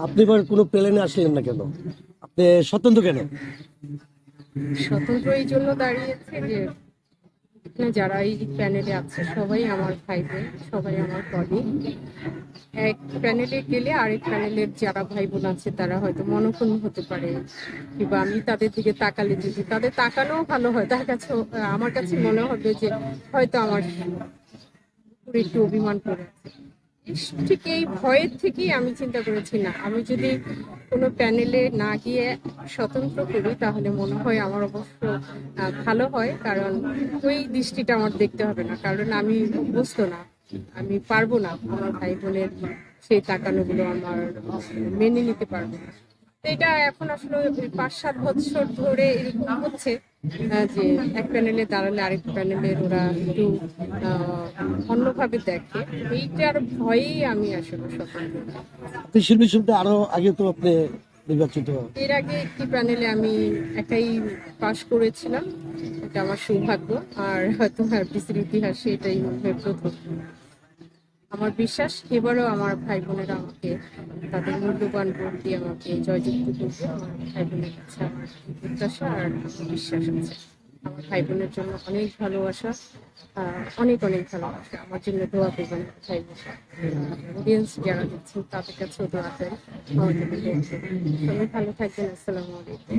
আপনি এবার কোনো প্লেনে আসলেন না কেন? আপনি স্বতন্ত্র কেন? স্বতন্ত্র এই জন্য দাঁড়িয়েছে যে এখানে যারা এই প্যানেলে আছে সবাই আমার ভাই বোন, সবাই আমার কলিগ। এক প্যানেলে গেলে আরেক প্যানেলের যারা ভাই বোন আছে তারা হয়তো মনোক্ষুণ্ণ হতে পারে, কিংবা আমি তাদের দিকে তাকালে যদি তাদের তাকানোও ভালো হয়, তার কাছে আমার কাছে মনে হবে যে হয়তো আমার উপরে একটু অভিমান করে আছে। ঠিক এই ভয়ের থেকেই আমি চিন্তা করেছি, না আমি যদি কোনো প্যানেলে না গিয়ে স্বতন্ত্র করি তাহলে মনে হয় আমার অবশ্য ভালো হয়, কারণ ওই দৃষ্টিটা আমার দেখতে হবে না, কারণ আমি অভ্যস্ত না, আমি পারবো না আমার ভাই বোনের সেই তাকানোগুলো আমার মেনে নিতে পারবো না। তো এটা এখন আসলে ওই 5-7 বছর ধরে এরকম হচ্ছে, যে এক প্যানেলে দাঁড়ালে আরেক প্যানেলের ওরা একটু অন্যভাবে দেখে। এইটার ভয়েই আমি আসলে স্বতন্ত্র। আপনি শিল্পী শুনতে আরো আগে তো আপনি নির্বাচিত। এর আগে একটি প্যানেলে আমি একাই পাশ করেছিলাম, এটা আমার সৌভাগ্য। আর হয়তো আরপিসির ইতিহাসে এটাই মনে হয় প্রথম। আমার বিশ্বাস এবারও আমার ভাই বোনেরা আমাকে তাদের মূল্যবান ভোট দিয়ে আমাকে জয়যুক্ত করবে। আমার ভাই বোনের কাছে আমার প্রত্যাশা আর আমার বিশ্বাস আছে। আমার ভাই বোনের জন্য অনেক ভালোবাসা, অনেক অনেক ভালোবাসা। আমার জন্য দোয়া করবেন ভাই বোন। অডিয়েন্স যারা দেখছেন তাদের কাছেও দোয়া চাই, আমার জন্য দোয়া করবেন। সবাই ভালো থাকবেন। আসসালামু আলাইকুম।